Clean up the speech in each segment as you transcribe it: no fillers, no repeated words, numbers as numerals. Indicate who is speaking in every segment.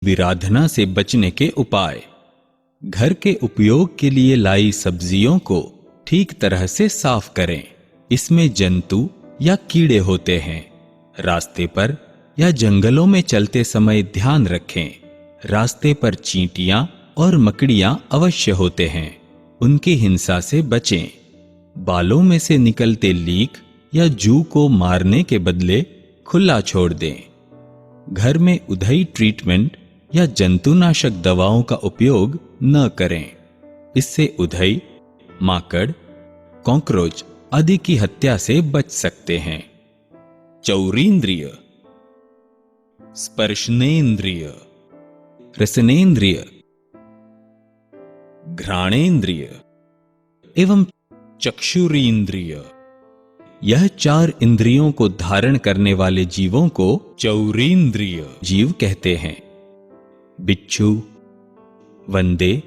Speaker 1: विराधना से बचने के उपाय। घर के उपयोग के लिए लाई सब्जियों को ठीक तरह से साफ करें। इसमें जंतु या कीड़े होते हैं। रास्ते पर या जंगलों में चलते समय ध्यान रखें। रास्ते पर चींटियां और मकड़ियां अवश्य होते हैं, उनकी हिंसा से बचें। बालों में से निकलते लीक या जू को मारने के बदले खुला छोड़ दें। घर में उधई ट्रीटमेंट या जंतुनाशक दवाओं का उपयोग न करें। इससे उधई, माकड़, कॉकरोच आदि की हत्या से बच सकते हैं। चौरींद्रिय, स्पर्शनेन्द्रिय, रसनेन्द्रिय, घ्राणेन्द्रिय एवं चक्षुरेंद्रिय, यह 4 इंद्रियों को धारण करने वाले जीवों को चौरींद्रिय जीव कहते हैं। बिच्छू, वंदे,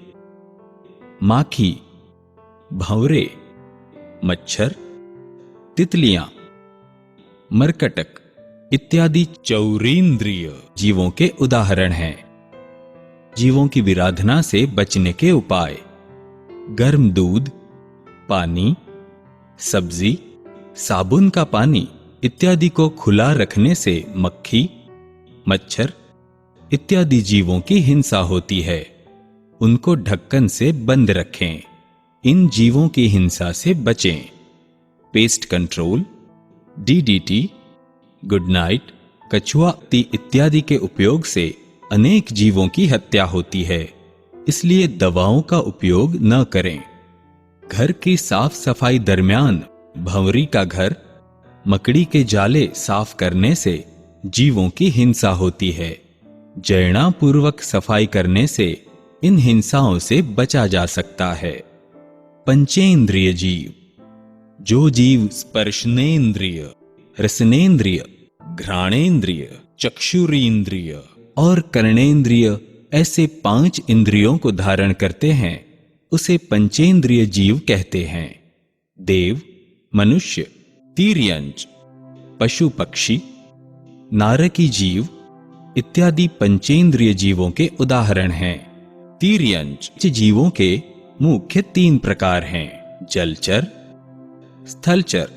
Speaker 1: माखी, भंवरे, मच्छर, तितलियां, मरकटक इत्यादि चौरींद्रिय जीवों के उदाहरण हैं। जीवों की विराधना से बचने के उपाय। गर्म दूध, पानी, सब्जी, साबुन का पानी इत्यादि को खुला रखने से मक्खी, मच्छर इत्यादि जीवों की हिंसा होती है। उनको ढक्कन से बंद रखें। इन जीवों की हिंसा से बचें। Pest control, DDT, good night, कछुआ इत्यादि के उपयोग से अनेक जीवों की हत्या होती है, इसलिए दवाओं का उपयोग न करें। घर की साफ सफाई दरमियान भंवरी का घर, मकड़ी के जाले साफ करने से जीवों की हिंसा होती है। जयणापूर्वक सफाई करने से इन हिंसाओं से बचा जा सकता है। पंचेंद्रिय जीव, जो जीव स्पर्शनेन्द्रिय, रसनेन्द्रिय, घ्राणेन्द्रिय, चक्षुरेंद्रिय और कर्णेंद्रिय ऐसे 5 इंद्रियों को धारण करते हैं, उसे पंचेंद्रिय जीव कहते हैं। देव, मनुष्य, तिर्यंच, पशु पक्षी, नारकी जीव इत्यादि पंचेंद्रिय जीवों के उदाहरण हैं। तिर्यंच जीवों के मुख्य 3 प्रकार हैं: जलचर, स्थलचर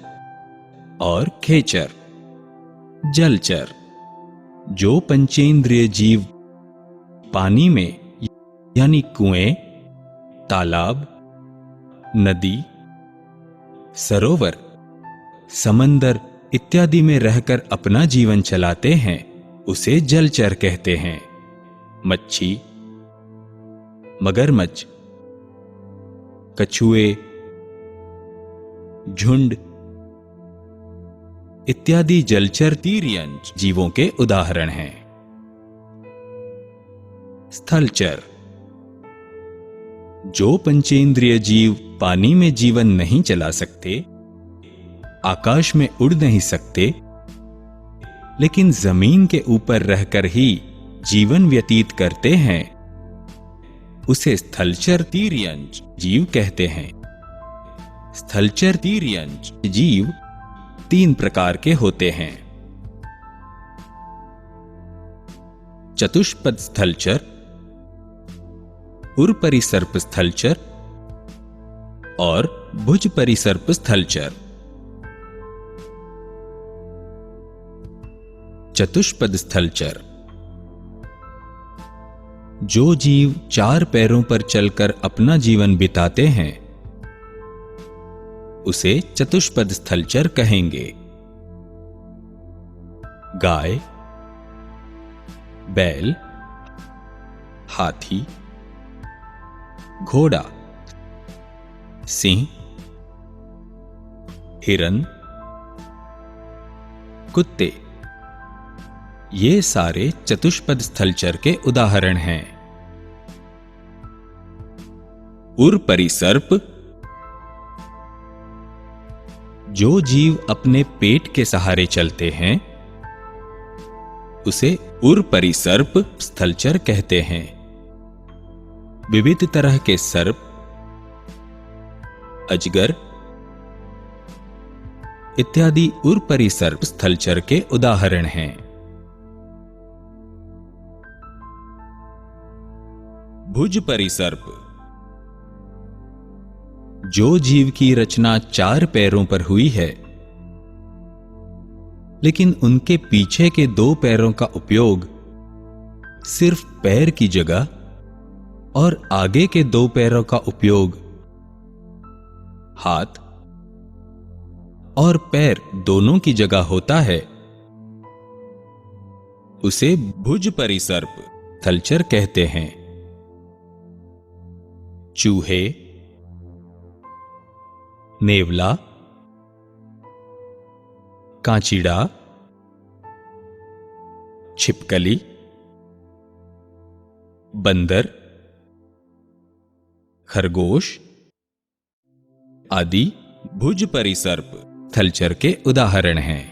Speaker 1: और खेचर। जलचर, जो पंचेंद्रिय जीव पानी में यानी कुएं, तालाब, नदी, सरोवर, समंदर इत्यादि में रहकर अपना जीवन चलाते हैं, उसे जलचर कहते हैं। मच्छी, मगरमच्छ, कछुए, झुंड इत्यादि जलचर तिर्यंच जीवों के उदाहरण हैं। स्थलचर, जो पंचेंद्रिय जीव पानी में जीवन नहीं चला सकते, आकाश में उड़ नहीं सकते, लेकिन जमीन के ऊपर रहकर ही जीवन व्यतीत करते हैं, उसे स्थलचर तिर्यंच जीव कहते हैं। स्थलचर तिर्यंच जीव 3 प्रकार के होते हैं: चतुष्पद स्थलचर, उरपरिसर्प स्थलचर और भुजपरिसर्प स्थलचर। चतुष्पद स्थलचर, जो जीव 4 पैरों पर चलकर अपना जीवन बिताते हैं, उसे चतुष्पद स्थलचर कहेंगे। गाय, बैल, हाथी, घोड़ा, सिंह, हिरन, कुत्ते, ये सारे चतुष्पद स्थलचर के उदाहरण हैं। उरपरिसर्प, जो जीव अपने पेट के सहारे चलते हैं, उसे उरपरिसर्प स्थलचर कहते हैं। विविध तरह के सर्प, अजगर इत्यादि उरपरिसर्प स्थलचर के उदाहरण हैं। भुज परिसर्प। जो जीव की रचना 4 पैरों पर हुई है, लेकिन उनके पीछे के 2 पैरों का उपयोग सिर्फ पैर की जगह और आगे के 2 पैरों का उपयोग हाथ और पैर दोनों की जगह होता है, उसे भुज परिसर्प थलचर कहते हैं। चूहे, नेवला, कांचीड़ा, छिपकली, बंदर, खरगोश आदि भुज परिसर्प थलचर के उदाहरण हैं।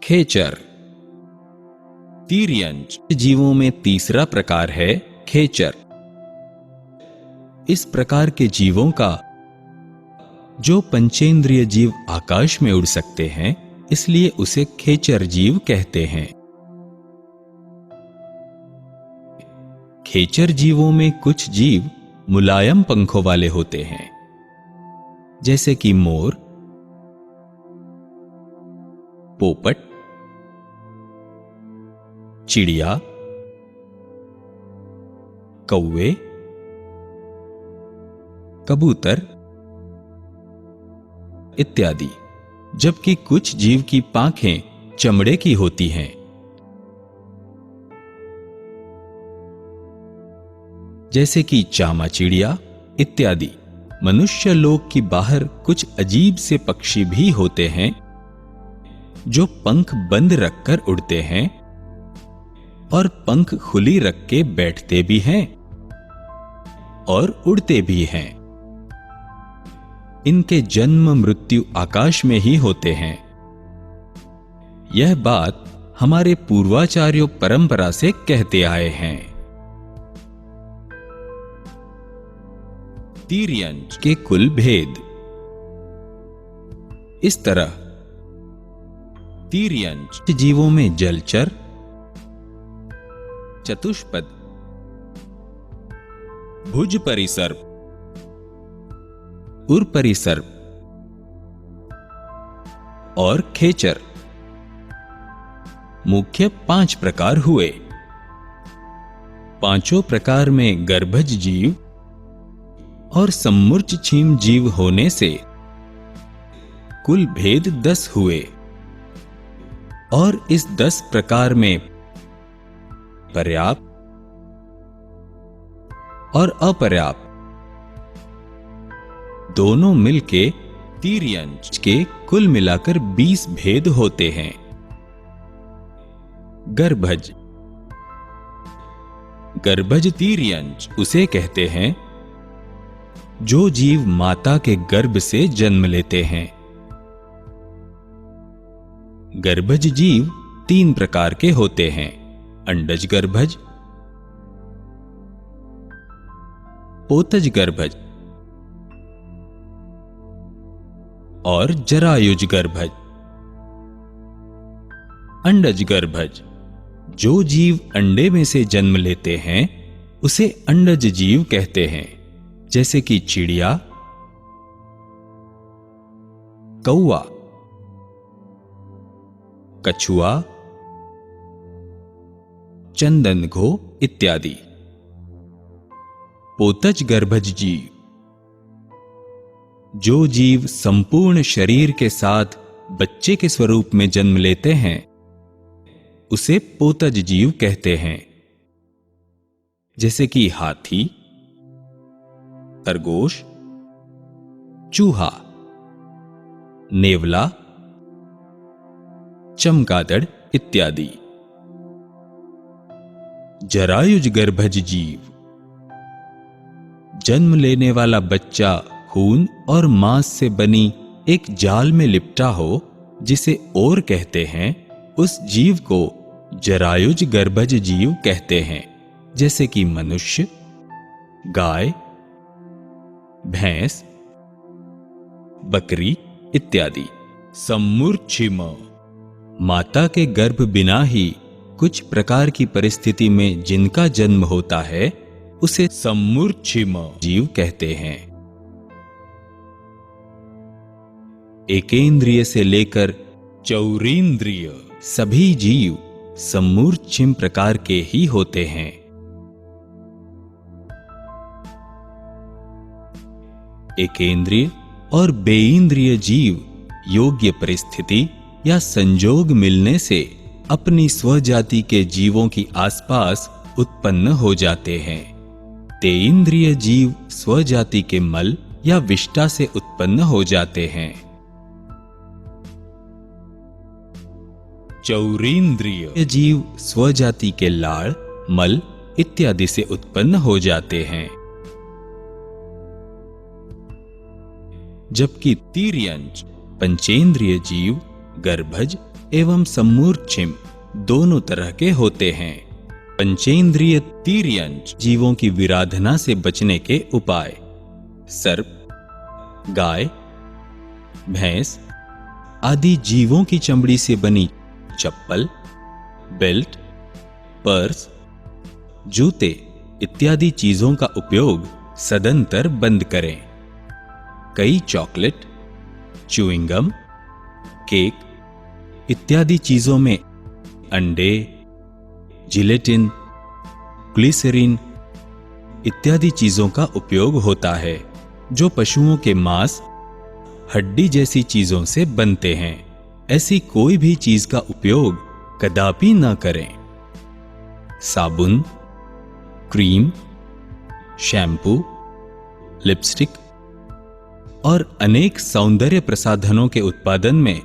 Speaker 1: खेचर। तीर्यंच जीवों में तीसरा प्रकार है खेचर। इस प्रकार के जीवों का जो पंचेंद्रिय जीव आकाश में उड़ सकते हैं, इसलिए उसे खेचर जीव कहते हैं। खेचर जीवों में कुछ जीव मुलायम पंखों वाले होते हैं, जैसे कि मोर, पोपट, चिड़िया, कौवे, कबूतर इत्यादि। जबकि कुछ जीव की पांखें चमड़े की होती हैं। जैसे कि चामा चिड़िया इत्यादि। मनुष्य लोक की बाहर कुछ अजीब से पक्षी भी होते हैं जो पंख बंद रखकर उड़ते हैं और पंख खुली रख के बैठते भी हैं और उड़ते भी हैं। इनके जन्म मृत्यु आकाश में ही होते हैं। यह बात हमारे पूर्वाचार्यों परंपरा से कहते आए हैं। तीर्यंच के कुल भेद। इस तरह तीर्यंच जीवों में जलचर, चतुष्पद, भुज परिसर्प, उरपरिसर्प और खेचर मुख्य 5 प्रकार हुए। पांचों प्रकार में गर्भज जीव और सम्मूर्छ छीम जीव होने से कुल भेद 10 हुए। और इस 10 प्रकार में पर्याप्त और अपर्याप्त दोनों मिलके तीर्यंच के कुल मिलाकर 20 भेद होते हैं। गर्भज। गर्भज तीर्यंच उसे कहते हैं जो जीव माता के गर्भ से जन्म लेते हैं। गर्भज जीव 3 प्रकार के होते हैं। अंडज गर्भज, पोतज गर्भज और जरायुज गर्भज। अंडज गर्भज जो जीव अंडे में से जन्म लेते हैं उसे अंडज जीव कहते हैं, जैसे कि चिड़िया, कौवा, कछुआ, चंदनघो इत्यादि। पोतज गर्भज जीव जो जीव संपूर्ण शरीर के साथ बच्चे के स्वरूप में जन्म लेते हैं उसे पोतज जीव कहते हैं, जैसे कि हाथी, खरगोश, चूहा, नेवला, चमगादड़ इत्यादि। जरायुज गर्भज जीव जन्म लेने वाला बच्चा खून और मांस से बनी एक जाल में लिपटा हो, जिसे ओर कहते हैं, उस जीव को जरायुज गर्भज जीव कहते हैं, जैसे कि मनुष्य, गाय, भैंस, बकरी इत्यादि। सम्मूर्छिम माता के गर्भ बिना ही कुछ प्रकार की परिस्थिति में जिनका जन्म होता है, उसे सम्मूर्छिम जीव कहते हैं। एकेंद्रिय से लेकर चौरींद्रिय सभी जीव सम्मूर्छिम प्रकार के ही होते हैं। एकेंद्रिय और बेइंद्रिय जीव योग्य परिस्थिति या संजोग मिलने से अपनी स्वजाति के जीवों की आसपास उत्पन्न हो जाते हैं। तेइंद्रिय जीव स्वजाति के मल या विष्टा से उत्पन्न हो जाते हैं। चौरींद्रिय जीव स्वजाति के लाड़, मल इत्यादि से उत्पन्न हो जाते हैं। जबकि तिर्यंच पंचेंद्रिय जीव गर्भज एवं सम्मूर्छिम दोनों तरह के होते हैं। पंचेंद्रिय तिर्यंच जीवों की विराधना से बचने के उपाय: सर्प, गाय, भैंस आदि जीवों की चमड़ी से बनी चप्पल, बेल्ट, पर्स, जूते इत्यादि चीजों का उपयोग सदंतर बंद करें। कई चॉकलेट, च्युइंगम, केक इत्यादि चीजों में अंडे, जिलेटिन, ग्लिसरीन इत्यादि चीजों का उपयोग होता है, जो पशुओं के मांस, हड्डी जैसी चीजों से बनते हैं। ऐसी कोई भी चीज का उपयोग कदापि न करें। साबुन, क्रीम, शैम्पू, लिपस्टिक और अनेक सौंदर्य प्रसाधनों के उत्पादन में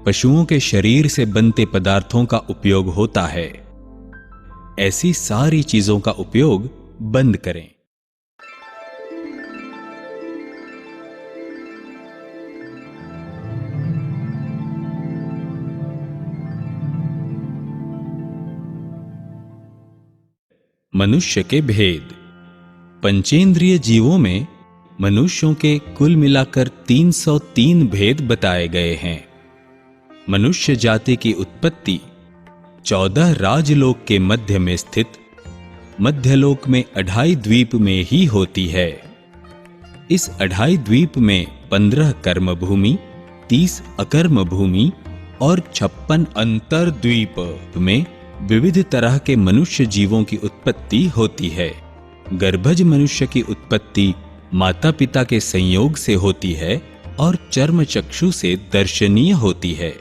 Speaker 1: पशुओं के शरीर से बनते पदार्थों का उपयोग होता है। ऐसी सारी चीजों का उपयोग बंद करें। मनुष्य के भेद। पंचेंद्रिय जीवों में मनुष्यों के कुल मिलाकर 303 भेद बताए गए हैं। मनुष्य जाति की उत्पत्ति 14 राजलोक के मध्य में स्थित मध्यलोक में अढ़ाई द्वीप में ही होती है। इस अढ़ाई द्वीप में 15 कर्म भूमि, 30 अकर्म भूमि और 56 अंतर द्वीप में विविध तरह के मनुष्य जीवों की उत्पत्ति होती है। गर्भज मनुष्य की उत्पत्ति माता पिता के संयोग से होती है और चर्म चक्षु से दर्शनीय होती है,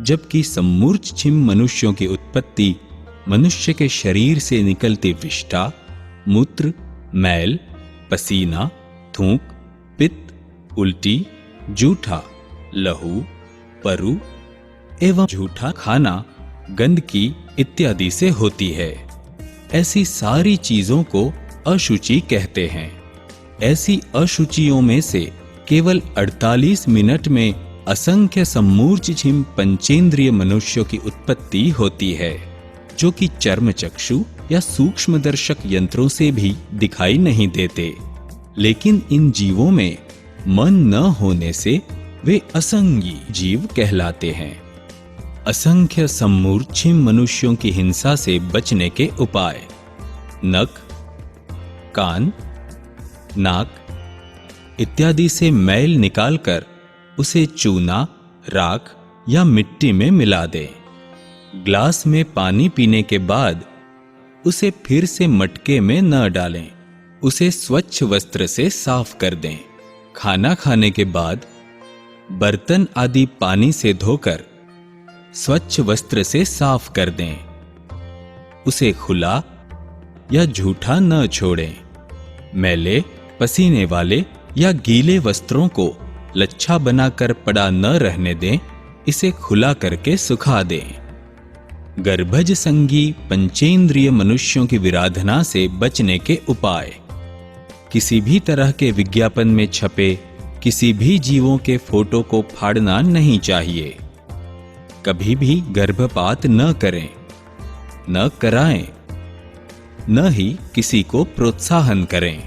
Speaker 1: जबकि सम्मूर्छिम मनुष्यों की उत्पत्ति मनुष्य के शरीर से निकलती विष्ठा, मूत्र, मैल, पसीना, थूक, पित्त, उल्टी, जूठा, लहू, परु एवं झूठा खाना, गंदगी इत्यादि से होती है। ऐसी सारी चीजों को अशुचि कहते हैं। ऐसी अशुचियों में से केवल 48 मिनट में असंख्य सम्मूर्छिम पंचेंद्रिय मनुष्यों की उत्पत्ति होती है, जो कि चर्म चक्षु या सूक्ष्मदर्शक यंत्रों से भी दिखाई नहीं देते। लेकिन इन जीवों में मन न होने से वे असंगी जीव कहलाते हैं। असंख्य सम्मूर्छिम मनुष्यों की हिंसा से बचने के उपाय: नख, कान, नाक इत्यादि से मैल निकालकर उसे चूना, राख या मिट्टी में मिला दें। ग्लास में पानी पीने के बाद उसे फिर से मटके में न डालें। उसे स्वच्छ वस्त्र से साफ कर दें। खाना खाने के बाद बर्तन आदि पानी से धोकर स्वच्छ वस्त्र से साफ कर दें। उसे खुला या झूठा न छोड़ें। मैले, पसीने वाले या गीले वस्त्रों को लच्छा बनाकर पड़ा न रहने दें। इसे खुला करके सुखा दें। गर्भज संगी पंचेंद्रिय मनुष्यों की विराधना से बचने के उपाय: किसी भी तरह के विज्ञापन में छपे किसी भी जीवों के फोटो को फाड़ना नहीं चाहिए। कभी भी गर्भपात न करें, न कराएं, न ही किसी को प्रोत्साहन करें।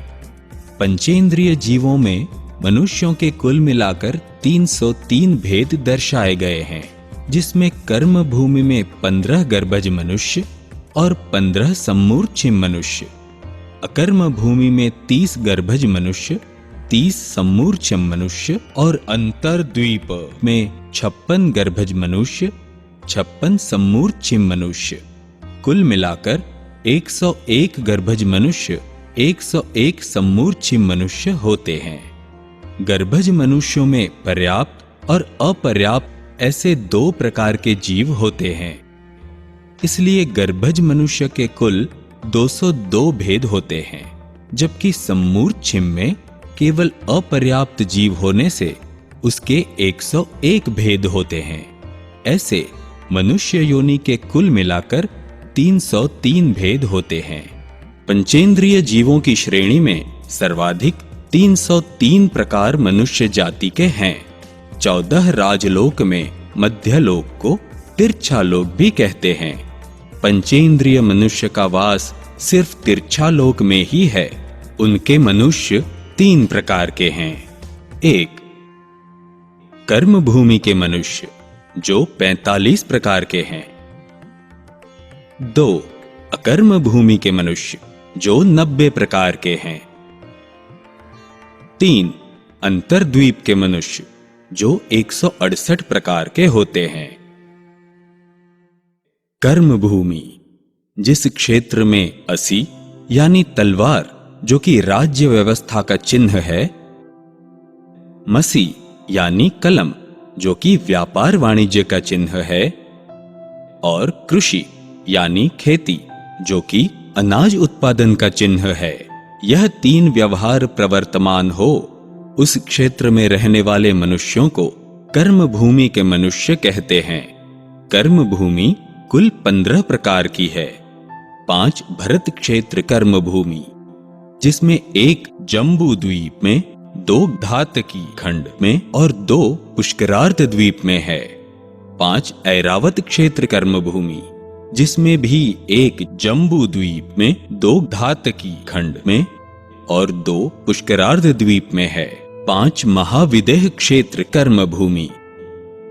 Speaker 1: पंचेंद्रिय जीवों में मनुष्यों के कुल मिलाकर 303 भेद दर्शाए गए हैं, जिसमें कर्म भूमि में 15 गर्भज मनुष्य और 15 सम्मूर्छिम मनुष्य, अकर्म भूमि में 30 गर्भज मनुष्य, 30 सम्मूर्छिम मनुष्य और अंतरद्वीप में 56 गर्भज मनुष्य, 56 सम्मूर्छिम मनुष्य, कुल मिलाकर 101 गर्भज मनुष्य, 101 सम्मूर्छिम मनुष्य होते हैं। गर्भज मनुष्यों में पर्याप्त और अपर्याप्त ऐसे 2 प्रकार के जीव होते हैं। इसलिए गर्भज मनुष्य के कुल 202 भेद होते हैं, जबकि सम्मूर्छिम में केवल अपर्याप्त जीव होने से उसके 101 भेद होते हैं। ऐसे मनुष्य योनि के कुल मिलाकर 303 भेद होते हैं। पंचेंद्रिय जीवों की श्रेणी में सर्वाधिक 303 प्रकार मनुष्य जाति के हैं। 14 राजलोक में मध्यलोक को तिरछा लोक भी कहते हैं। पंचेंद्रिय मनुष्य का वास सिर्फ तिरछा लोक में ही है। उनके मनुष्य 3 प्रकार के हैं। 1. कर्म भूमि के मनुष्य, जो 45 प्रकार के हैं। 2. अकर्म भूमि के मनुष्य, जो 90 प्रकार के हैं। 3. अंतरद्वीप के मनुष्य, जो 168 प्रकार के होते हैं। कर्म भूमि, जिस क्षेत्र में असी यानी तलवार, जो कि राज्य व्यवस्था का चिन्ह है, मसी यानी कलम, जो कि व्यापार वाणिज्य का चिन्ह है, और कृषि यानी खेती, जो कि अनाज उत्पादन का चिन्ह है, यह 3 व्यवहार प्रवर्तमान हो, उस क्षेत्र में रहने वाले मनुष्यों को कर्म भूमि के मनुष्य कहते हैं। कर्म भूमि कुल 15 प्रकार की है। 5 भरत क्षेत्र कर्म भूमि, जिसमें 1 जम्बू द्वीप में, 2 घातकी खंड में और 2 पुष्करार्थ द्वीप में है। 5 ऐरावत क्षेत्र कर्म भूमि, जिसमें भी 1 जम्बू द्वीप में, 2 घातकी खंड में और 2 पुष्करार्ध द्वीप में है। 5 महाविदेह क्षेत्र कर्म भूमि,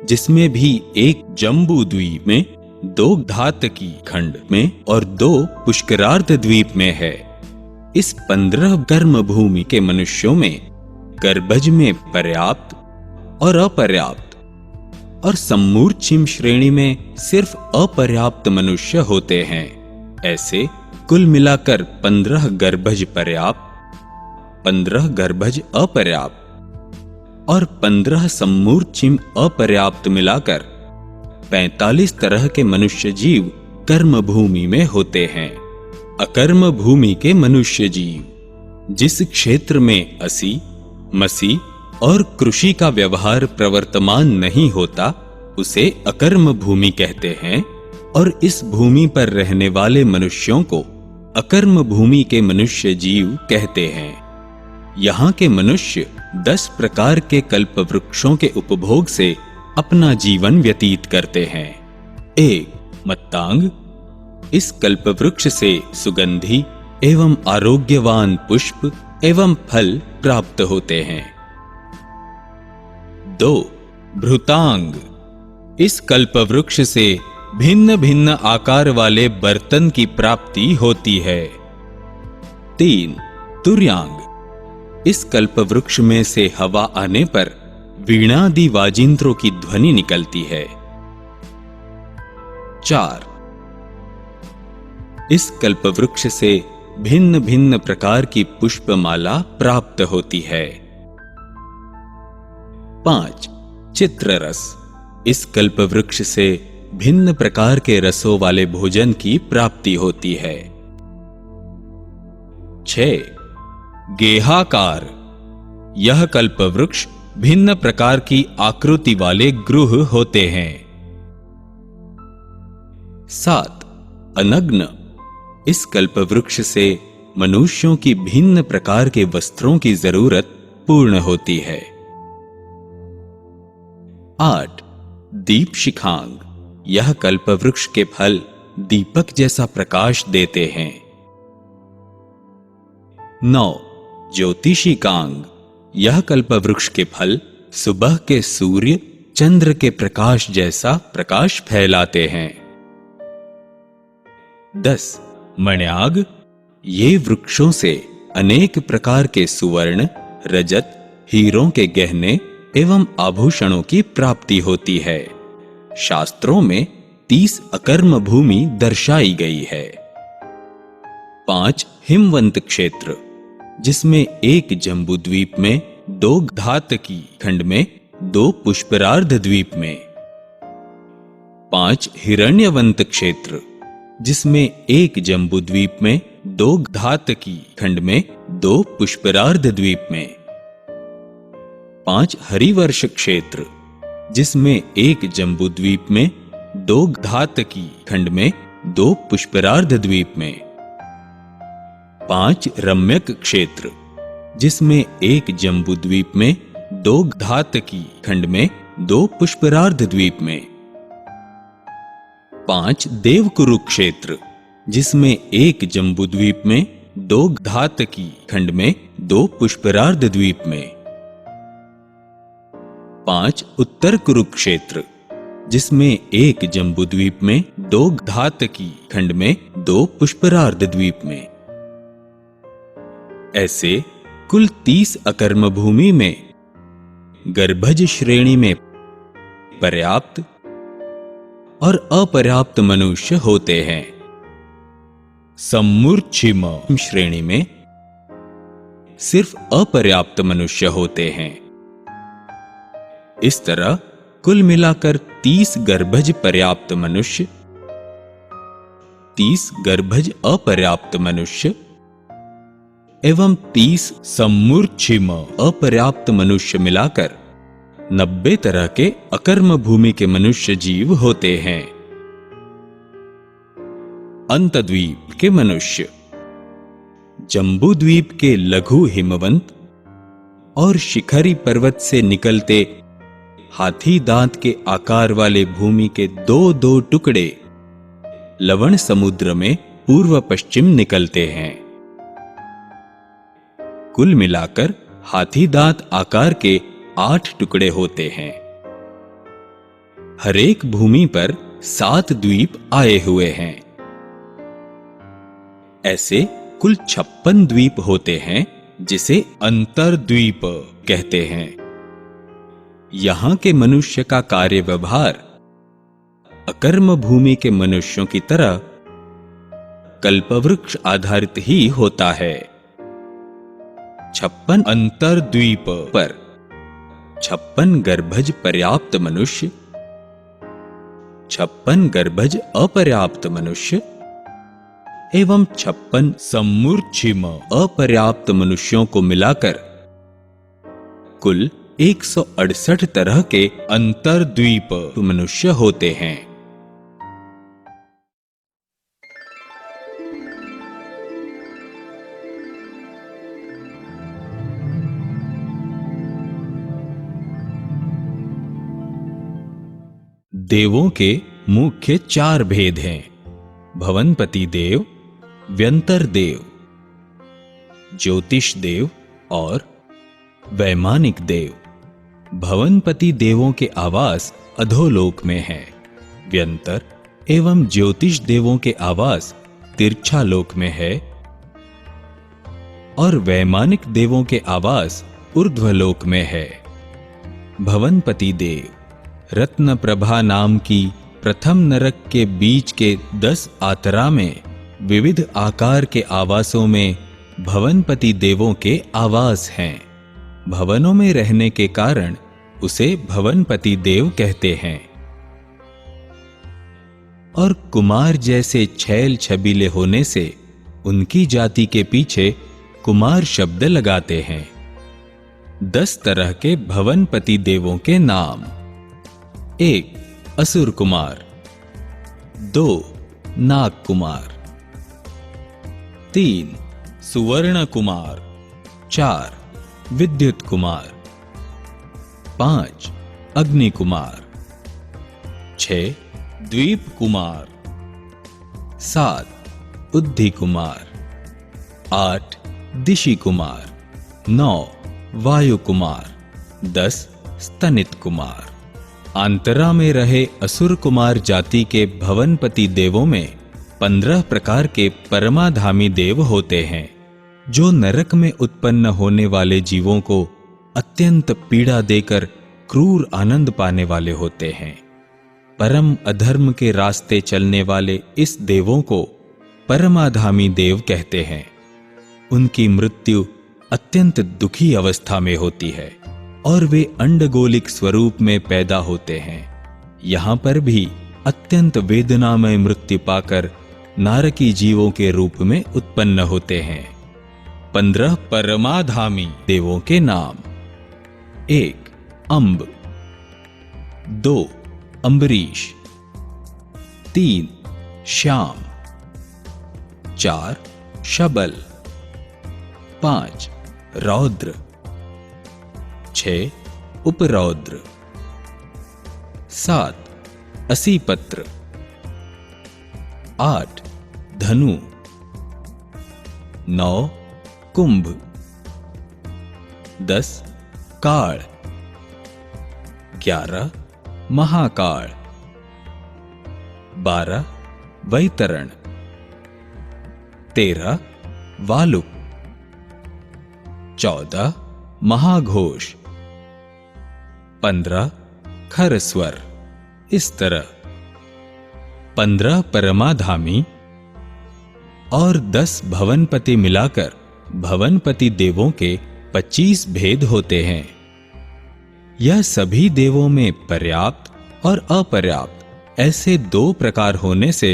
Speaker 1: जिसमें भी 1 जम्बू द्वीप में, 2 घातकी खंड में और 2 पुष्करार्ध द्वीप में है। इस 15 कर्म भूमि के मनुष्यों में गर्भज में पर्याप्त और अपर्याप्त और सम्मूर्छिम श्रेणी में सिर्फ अपर्याप्त मनुष्य होते हैं। ऐसे कुल मिलाकर 15 गर्भज पर्याप्त, 15 गर्भज अपर्याप्त और 15 सम्मूर्छिम अपर्याप्त मिलाकर 45 तरह के मनुष्य जीव कर्म भूमि में होते हैं। अकर्म भूमि के मनुष्य जीव, जिस क्षेत्र में असी, मसी और कृषि का व्यवहार प्रवर्तमान नहीं होता, उसे अकर्म भूमि कहते हैं, और इस भूमि पर रहने वाले मनुष्यों को अकर्म भूमि के मनुष्य जीव कहते हैं। यहाँ के मनुष्य 10 प्रकार के कल्प वृक्षों के उपभोग से अपना जीवन व्यतीत करते हैं। 1. मत्तांग, इस कल्प वृक्ष से सुगंधी एवं आरोग्यवान पुष्प एवं फल प्राप्त होते हैं। 2. भृतांग, इस कल्प वृक्ष से भिन्न भिन्न आकार वाले बर्तन की प्राप्ति होती है। 3. तुर्यांग, इस कल्प वृक्ष में से हवा आने पर वीणादि वाजिंत्रों की ध्वनि निकलती है। 4. इस कल्प वृक्ष से भिन्न भिन्न प्रकार की पुष्पमाला प्राप्त होती है। 5. चित्ररस, इस कल्प वृक्ष से भिन्न प्रकार के रसों वाले भोजन की प्राप्ति होती है। 6. गेहाकार, यह कल्प वृक्ष भिन्न प्रकार की आकृति वाले गृह होते हैं। 7. अनग्न, इस कल्प वृक्ष से मनुष्यों की भिन्न प्रकार के वस्त्रों की जरूरत पूर्ण होती है। 8. दीप शिखांग, यह कल्प वृक्ष के फल दीपक जैसा प्रकाश देते हैं। 9. ज्योतिषी कांग, यह कल्प वृक्ष के फल सुबह के सूर्य चंद्र के प्रकाश जैसा प्रकाश फैलाते हैं। 10. मण्याग, ये वृक्षों से अनेक प्रकार के सुवर्ण, रजत, हीरों के गहने एवं आभूषणों की प्राप्ति होती है। शास्त्रों में 30 अकर्म भूमि दर्शाई गई है। 5 हिमवंत क्षेत्र, जिसमें एक जम्बूद्वीप में, 2 घातकी खंड में, 2 पुष्परार्ध द्वीप में। 5 हिरण्यवंत क्षेत्र, जिसमें एक जम्बूद्वीप में, 2 घातकी खंड में, 2 पुष्परार्ध द्वीप में। 5 हरिवर्ष क्षेत्र, जिसमें एक जम्बूद्वीप में, 2 घातकी खंड में, 2 पुष्परार्ध द्वीप में। 5 रम्यक क्षेत्र, जिसमें एक जम्बूद्वीप में, 2 घातकी खंड में, 2 पुष्परार्ध द्वीप में। 5 देवकुरु क्षेत्र, जिसमें एक जम्बूद्वीप में, 2 घातकी खंड में, 2 पुष्परार्ध द्वीप में। 5 उत्तर कुरुक्षेत्र, जिसमें एक जम्बूद्वीप में, 2 घातकी खंड में, 2 पुष्परार्ध द्वीप में। ऐसे कुल 30 अकर्म भूमि में गर्भज श्रेणी में पर्याप्त और अपर्याप्त मनुष्य होते हैं। सम्मूर्छिम श्रेणी में सिर्फ अपर्याप्त मनुष्य होते हैं। इस तरह कुल मिलाकर 30 गर्भज पर्याप्त मनुष्य, 30 गर्भज अपर्याप्त मनुष्य एवं 30 सम्मूर्छिम अपर्याप्त मनुष्य मिलाकर 90 तरह के अकर्म भूमि के मनुष्य जीव होते हैं। अंतद्वीप के मनुष्य, जम्बूद्वीप के लघु हिमवंत और शिखरी पर्वत से निकलते हाथी दांत के आकार वाले भूमि के 2-2 टुकड़े लवण समुद्र में पूर्व पश्चिम निकलते हैं। कुल मिलाकर हाथी दांत आकार के 8 टुकड़े होते हैं। हरेक भूमि पर 7 द्वीप आए हुए हैं। ऐसे कुल 56 द्वीप होते हैं, जिसे अंतर्द्वीप कहते हैं। यहां के मनुष्य का कार्य व्यवहार अकर्म भूमि के मनुष्यों की तरह कल्पवृक्ष आधारित ही होता है। 56 अंतर्द्वीप पर 56 गर्भज पर्याप्त मनुष्य, 56 गर्भज अपर्याप्त मनुष्य एवं 56 सम्मूर्छिम अपर्याप्त मनुष्यों को मिलाकर कुल 168 तरह के अंतर्द्वीप मनुष्य होते हैं। देवों के मुख्य 4 भेद हैं: भवनपति देव, व्यंतर देव, ज्योतिष देव और वैमानिक देव। भवनपति देवों के आवास अधोलोक में है। व्यंतर एवं ज्योतिष देवों के आवास तिरछालोक में है और वैमानिक देवों के आवास ऊर्ध्वलोक में है। भवनपति देव रत्न प्रभा नाम की प्रथम नरक के बीच के 10 आतरा में विविध आकार के आवासों में भवनपति देवों के आवास हैं। भवनों में रहने के कारण उसे भवनपति देव कहते हैं। और कुमार जैसे छैल छबीले होने से उनकी जाति के पीछे कुमार शब्द लगाते हैं। 10 तरह के भवनपति देवों के नाम: 1 असुर कुमार, 2 नाग कुमार, 3 सुवर्ण कुमार, 4 विद्युत कुमार, 5 अग्नि कुमार, 6 द्वीप कुमार, 7 उद्धि कुमार, 8 दिशि कुमार, 9 वायु कुमार, 10 स्तनित कुमार। आंतरा में रहे असुर कुमार जाति के भवनपति देवों में 15 प्रकार के परमाधामी देव होते हैं, जो नरक में उत्पन्न होने वाले जीवों को अत्यंत पीड़ा देकर क्रूर आनंद पाने वाले होते हैं। परम अधर्म के रास्ते चलने वाले इस देवों को परमाधामी देव कहते हैं। उनकी मृत्यु अत्यंत दुखी अवस्था में होती है और वे अंडगोलिक स्वरूप में पैदा होते हैं। यहां पर भी अत्यंत वेदनामय मृत्यु पाकर नारकी जीवों के रूप में उत्पन्न होते हैं। 15 परमाधामी देवों के नाम: 1 अंब, 2 अम्बरीश, 3 श्याम, 4 शबल, 5 रौद्र, 6 उपरौद्र, 7 असीपत्र, 8 धनु, 9 कुंभ, 10 काल, 11 महाकाल, 12 वैतरण, 13 वालुक, 14 महाघोष, 15 खरस्वर। इस तरह 15 परमाधामी और 10 भवनपति मिलाकर भवनपति देवों के 25 भेद होते हैं। यह सभी देवों में पर्याप्त और अपर्याप्त ऐसे 2 प्रकार होने से